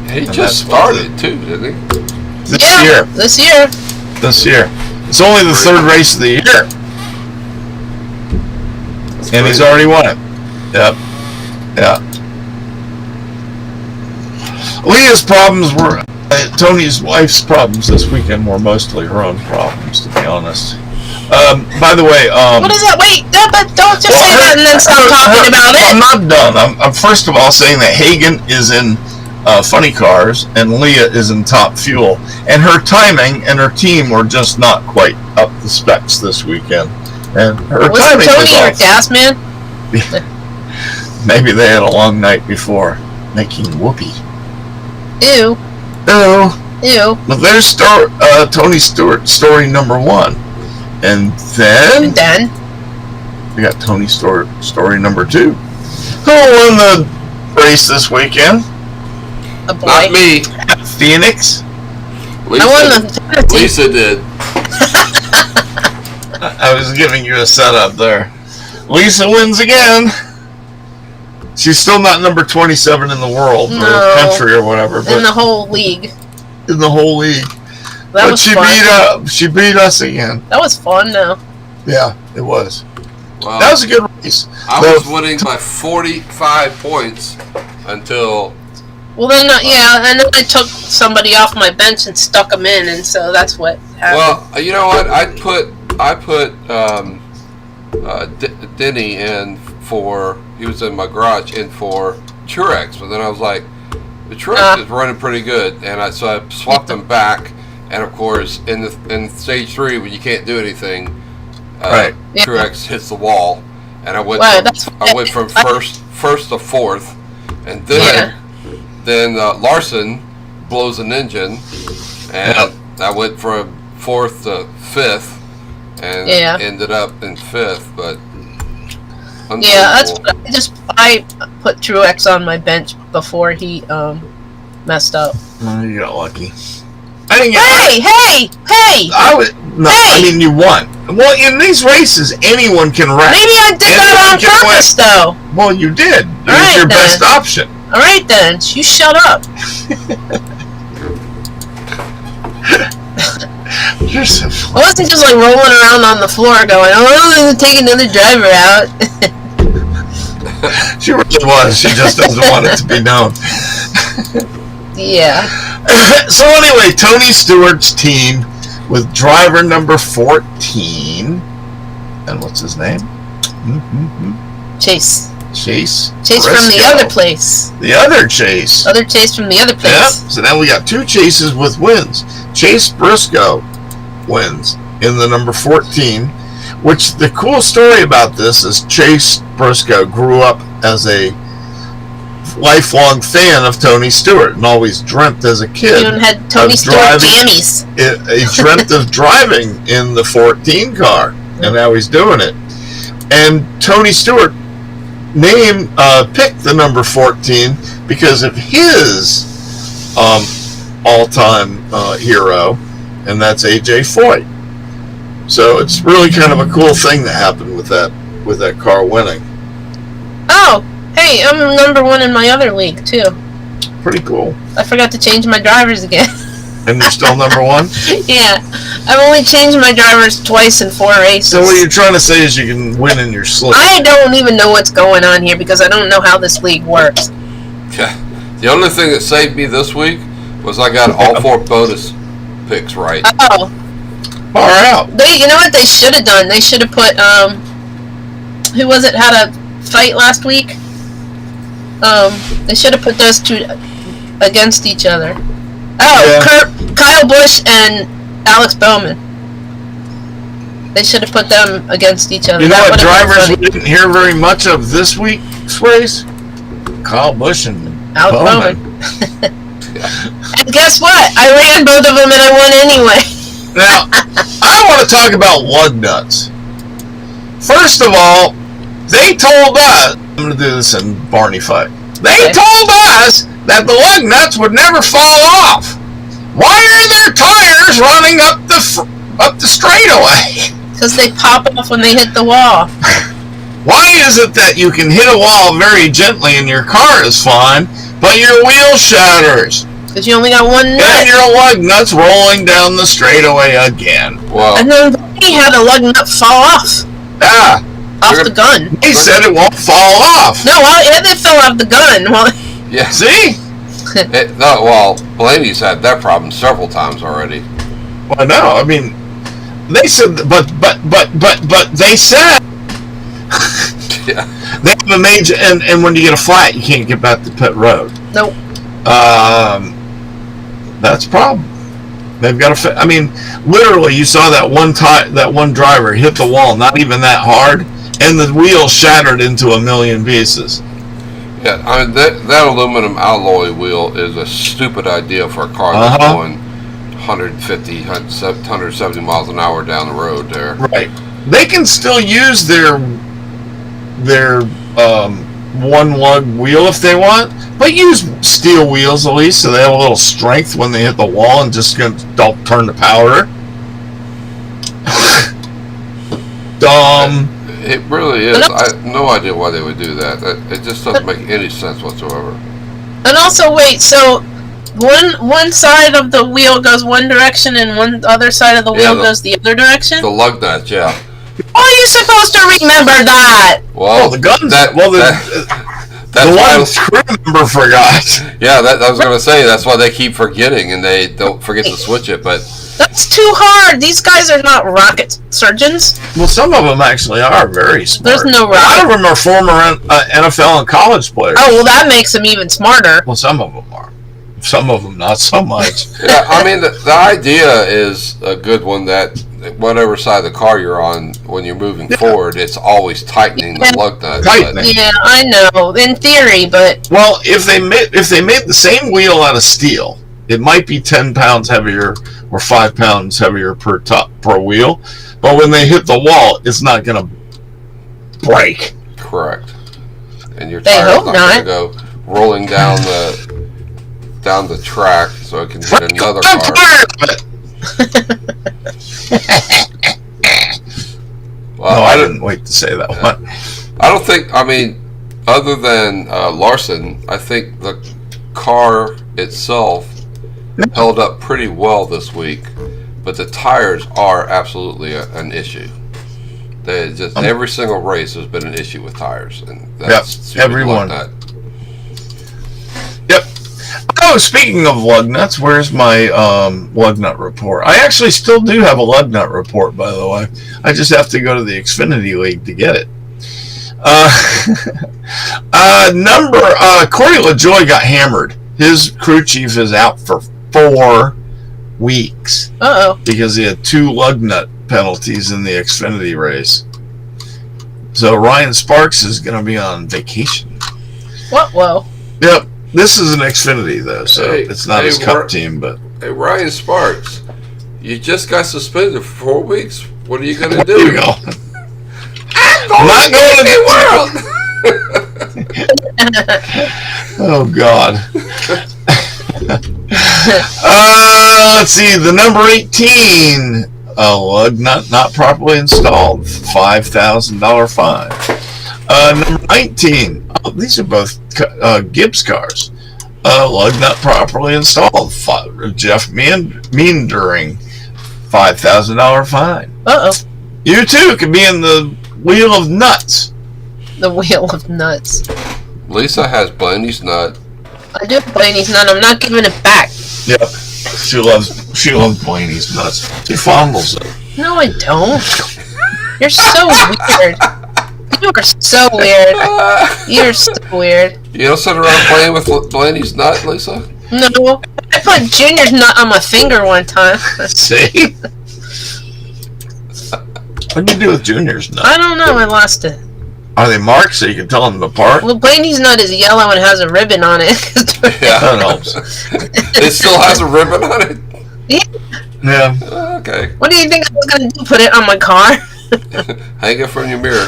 He And just that's what started too, didn't he? this year. This year. This year. It's only the third race of the year, That's and he's crazy. already won it. Yep. Yeah. Leah's problems were Tony's wife's problems this weekend were mostly her own problems, to be honest. By the way, What is that? Wait, but don't just say that and then stop talking about I'm it. not done. I'm first of all saying that Hagan is in Funny Cars and Leah is in Top Fuel, and her timing and her team were just not quite up the specs this weekend. And her Was timing was Tony your off. gas man? Maybe they had a long night before making whoopee. Ew. Oh, Ew. but there's Tony Stewart story number 1, and then And then? we got Tony Stewart story number 2. Who won the race this weekend? A boy. Not me. Phoenix. Lisa, I won the Lisa did. I was giving you a setup there. Lisa wins again. She's still not number 27 in the world or No. country or whatever, but in the whole league. in the whole league. That But was she fun. she beat us again. That was fun, though. Yeah, it was. Well, That was a good race. I The- was winning by 45 points until Well, then, yeah, and then I took somebody off my bench and stuck them in, and so that's what happened. well, you know what? I put Denny in for, he was in my garage in for Truex, but then I was like, the Truex is running pretty good, and so I swapped them back, and of course in stage 3 when you can't do anything, Right. Yeah. Truex hits the wall, and I went Well, that's from first to fourth, and then Larson blows an engine, and I went from fourth to fifth, and ended up in fifth. But yeah, that's I put Truex on my bench before he messed up. Oh, you got lucky. I didn't get. Hey! I was no. Hey! I mean, you won. Well, in these races, anyone can wreck. Maybe I did Anyone that on can win. purpose, though. Well, you did. It was Right, your then. best option. All right, then. You shut up. You're so I wasn't just like rolling around on the floor going, oh, I'm going to take another driver out. She really was. She just doesn't want it to be known. Yeah. So anyway, Tony Stewart's team with driver number 14, and what's his name? Chase. Chase. Chase from the Briscoe. other place. The other Chase. Other Chase from the other Yep. place. So now we got 2 Chases with wins. Chase Briscoe wins in the number 14, which the cool story about this is Chase Briscoe grew up as a lifelong fan of Tony Stewart and always dreamt as a You kid. even had Tony of Stewart driving. jammies. He dreamt of driving in the 14 car, and now he's doing it. And Tony Stewart picked the number 14 because of his all-time hero, and that's AJ Foyt. So it's really kind of a cool thing that happened with that car winning. Oh, hey, Hey, I'm number 1 in my other league too. Pretty cool. I forgot to change my drivers again. And you're still number 1? Yeah, I've only changed my drivers twice in 4 races. So what you're trying to say is you can win in your sleep. I don't even know what's going on here because I don't know how this league works. Yeah. The only thing that saved me this week was I got all 4 bonus picks right. Oh, Far out. you know what they should have done? They should have put who was it had a fight last week? They should have put those 2 against each other. Oh, Yeah. Kyle Busch and Alex Bowman. They should have put them against each other. You know That what would've been drivers we funny. didn't hear very much of this week's race? Kyle Busch and Alex Bowman. Bowman. And guess what? I ran both of them and I won anyway. Now, I want to talk about lug nuts. First of all, they told us, I'm going to do this in Barney fight. They Okay. told us that the lug nuts would never fall off. Why are their tires running up the straightaway? Because they pop off when they hit the wall. Why is it that you can hit a wall very gently and your car is fine, but your wheel shatters? Because you only got one And nut. your lug nuts rolling down the straightaway again. Well, And then he had a lug nut fall off Ah, the gun. he said it won't fall off. No, it fell off the gun. Well, yeah. See? Blaney's had that problem several times already. Well, no, I mean, they said, but they said Yeah. they have a major, and when you get a flat, you can't get back to pit road. nope. That's a problem. They've got to. I mean, literally, you saw that one driver hit the wall, not even that hard, and the wheel shattered into a million pieces. Yeah, I mean, that aluminum alloy wheel is a stupid idea for a car that's going 150, 170 miles an hour down the road there. Right. They can still use their one lug wheel if they want, but use steel wheels at least so they have a little strength when they hit the wall and just don't turn to powder. Dumb. It really is. I have no idea why they would do that. It just doesn't make any sense whatsoever. And also, wait. So one side of the wheel goes one direction, and one other side of the wheel goes the other direction. The lug nuts, yeah. Oh, you're supposed to remember that. Well, the guns. That's the why. one crew member forgot. Yeah, I was going to say that's why they keep forgetting and they don't forget to switch it. But That's too hard. These guys are not rocket surgeons. Well, some of them actually are very smart. There's no A lot of rocket. them are former NFL and college players. Oh, well, that makes them even smarter. Well, some of them are. Some of them not so much. yeah, I mean the idea is a good one. That whatever side of the car you're on, when you're moving forward, it's always tightening the lug nut. Tightening. Yeah, I know. In theory, but Well, if they made the same wheel out of steel, it might be 10 pounds heavier or 5 pounds heavier per wheel. But when they hit the wall, it's not going to break. Correct. And your They tire's hope not not. going to go rolling down the track so it can hit another car. Well, No, I didn't wait to say that one. I don't think. I mean, other than Larson, I think the car itself held up pretty well this week, but the tires are absolutely an issue. They just every single race has been an issue with tires, and that's every one. Nut. Yep. Oh, speaking of lug nuts, where's my lug nut report? I actually still do have a lug nut report, by the way. I just have to go to the Xfinity League to get it. Corey LaJoy got hammered. His crew chief is out for 4 weeks uh-oh. because he had 2 lug nut penalties in the Xfinity race. So Ryan Sparks is going to be on vacation. What? Whoa. Yep. This is an Xfinity, though, so Hey, it's not his cup team, but... Hey, Ryan Sparks, you just got suspended for 4 weeks. What are you going to do? There you go. I'm not going to the world. Oh, God. Let's see. The number 18 lug nut not properly installed. $5,000 fine. Number 19. Oh, these are both Gibbs cars. Lug nut properly installed. Jeff Meandering. $5,000 fine. Uh-oh. You too could be in the wheel of nuts. The wheel of nuts. Lisa has Blaney's nut. I do have Blaney's nut. I'm not giving it back. Yep. She loves Blaney's nuts. She fondles it. No, I don't. You're so weird. You are so weird. You're so weird. You don't sit around playing with Blaney's nut, Lisa? No. I put Junior's nut on my finger one time. See? What did you do with Junior's nut? I don't know. I lost it. Are they marked so you can tell them apart? Well, Blaney's nut is yellow and has a ribbon on it. Yeah. That helps. It still has a ribbon on it? Yeah. Okay. What do you think I was going to do? Put it on my car? Hang it from your mirror.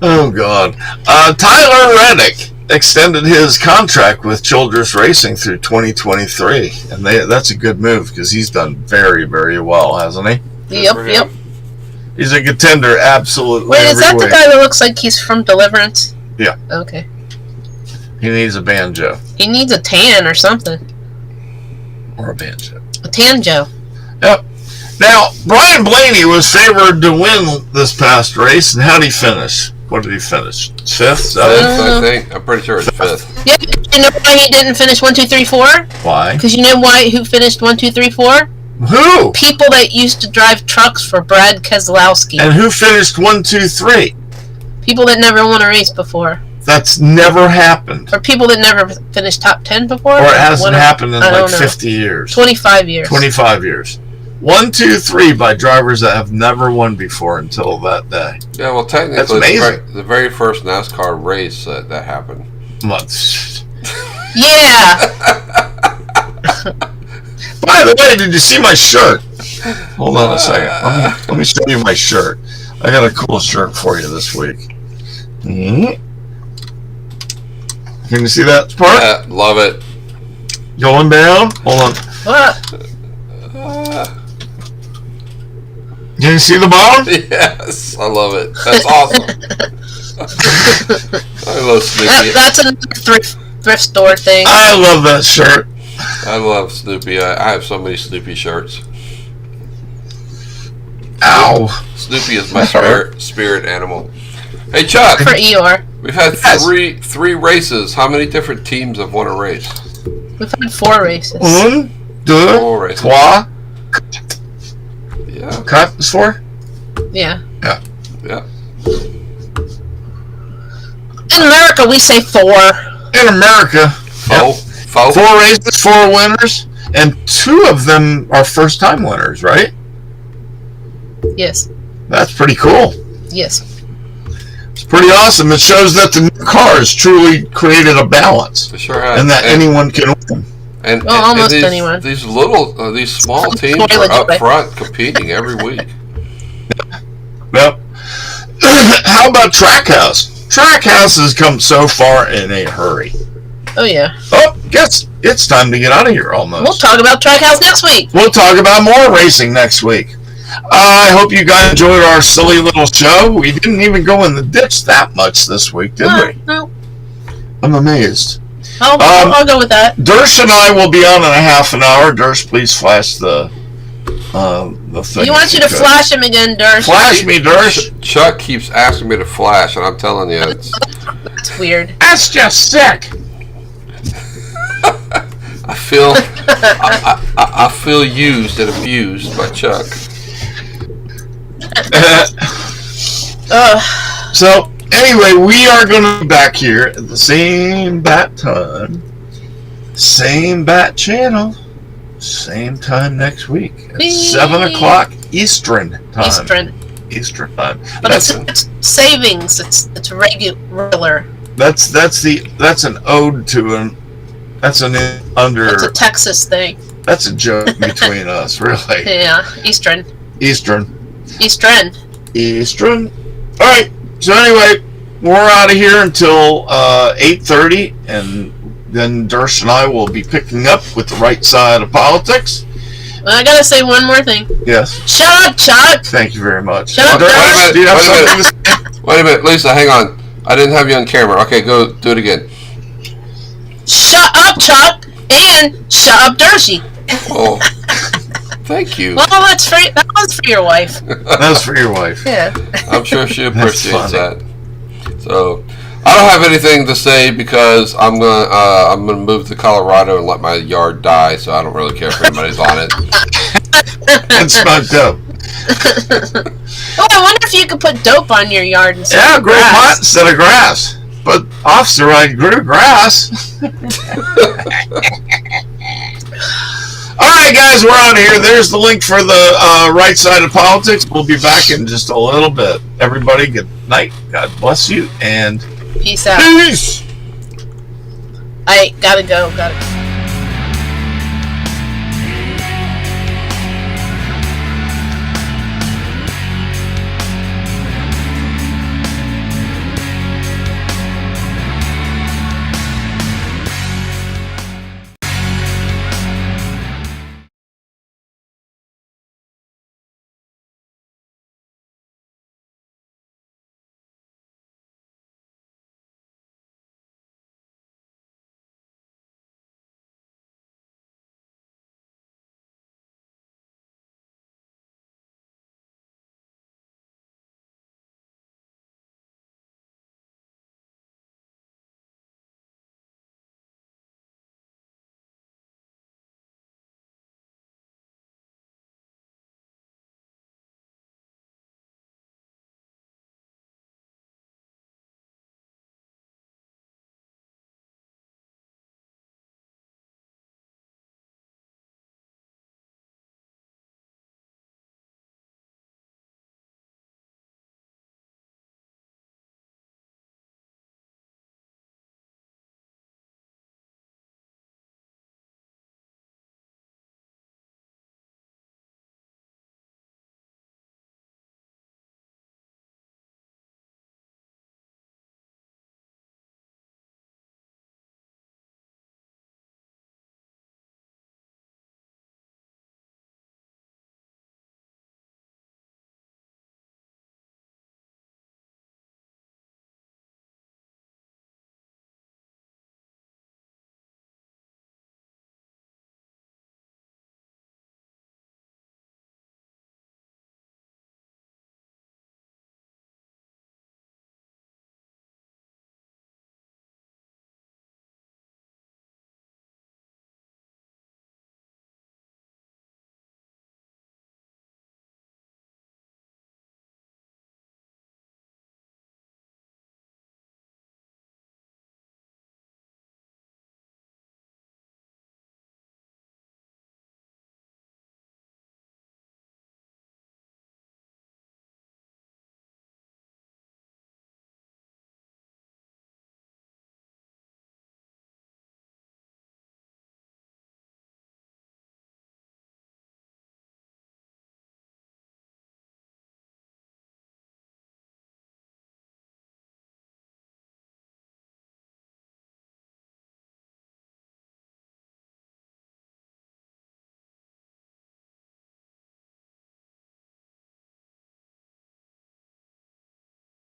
Oh, God. Tyler Reddick extended his contract with Childress Racing through 2023. And that's a good move because he's done very, very well, hasn't he? Yep. He's a contender, absolutely. Wait, is that every the way. guy that looks like he's from Deliverance? Yeah. Okay. He needs a banjo. He needs a tan or something. Or a banjo. A tanjo. Yep. Now, Brian Blaney was favored to win this past race, and how did he finish? What did he finish? Fifth? Seventh? I think. I'm pretty sure it's fifth. Yeah, you know why he didn't finish 1, 2, 3, 4? Why? Because you know why who finished 1, 2, 3, 4? Who? People that used to drive trucks for Brad Keselowski. And who finished 1, 2, 3? People that never won a race before. That's never happened. Or people that never finished top 10 before. Or it hasn't What- happened in I like don't know. 50 years. 25 years. 25 years. 1, 2, 3 by drivers that have never won before until that day. Yeah, well, That's technically, amazing. the very first NASCAR race that happened. Months. Yeah. By the way, did you see my shirt? Hold on a second. Let me show you my shirt. I got a cool shirt for you this week. Can you see that part? Yeah, love it. Going down? Hold on. What? Can you see the bottom? Yes, I love it. That's awesome. I love Snoopy. That's a thrift store thing. I love that shirt. I love Snoopy. I have so many Snoopy shirts. Ow. Snoopy is my spirit animal. Hey, Chuck. For Eeyore. We've had Yes. three races. How many different teams have won a race? We've had 4 races. 1, 2, Four races. 3, Yeah. 4. Yeah. Yeah. In America, we say 4. In America, Four. 4 races, 4 winners, and 2 of them are first-time winners, right? Yes. That's pretty cool. Yes. It's pretty awesome. It shows that the new cars truly created a balance, They sure have. and that anyone can win. And, Well, almost these, anyone. These small teams are Toilet up joy. front competing every week. Yep. How about Trackhouse? Trackhouse has come so far in a hurry. Oh, yeah. Oh, guess it's time to get out of here almost. We'll talk about Trackhouse next week. We'll talk about more racing next week. I hope you guys enjoyed our silly little show. We didn't even go in the ditch that much this week, did we? No. I'm amazed. I'll go with that. Dersh and I will be on in a half an hour. Dersh, please flash the thing. He wants you to flash him again, Dersh. Flash me, Dersh. Chuck keeps asking me to flash, and I'm telling you, That's weird. That's just sick. I feel I feel used and abused by Chuck. So, anyway, we are going to be back here at the same bat time, same bat channel, same time next week at 7 o'clock Eastern time. Eastern time. But it's savings. It's regular. That's an ode to an. That's an under. It's a Texas thing. That's a joke between us, really. Yeah, Eastern. Eastern. All right. So anyway, we're out of here until 8:30, and then Dersh and I will be picking up with the right side of politics. Well, I gotta say one more thing. Yes. Shut up, Chuck. Thank you very much. Shut up, Dersh, Dersh. do you have Wait a something to say? Wait a minute, Lisa, hang on. I didn't have you on camera. Okay, go do it again. Shut up, Chuck, and shut up, Dershie. Oh, thank you. Well, that's for that was for your wife. That's for your wife. Yeah. I'm sure she That's appreciates funny. that. So, I don't have anything to say because I'm gonna move to Colorado and let my yard die. So I don't really care if anybody's on it. It's smoked up. Oh, I wonder if you could put dope on your yard instead Yeah, of grow pot grass. instead of grass. But officer, I grew grass. All right, guys, we're out of here. There's the link for the right side of politics. We'll be back in just a little bit. Everybody, good night. God bless you, and Peace out. peace. I gotta go.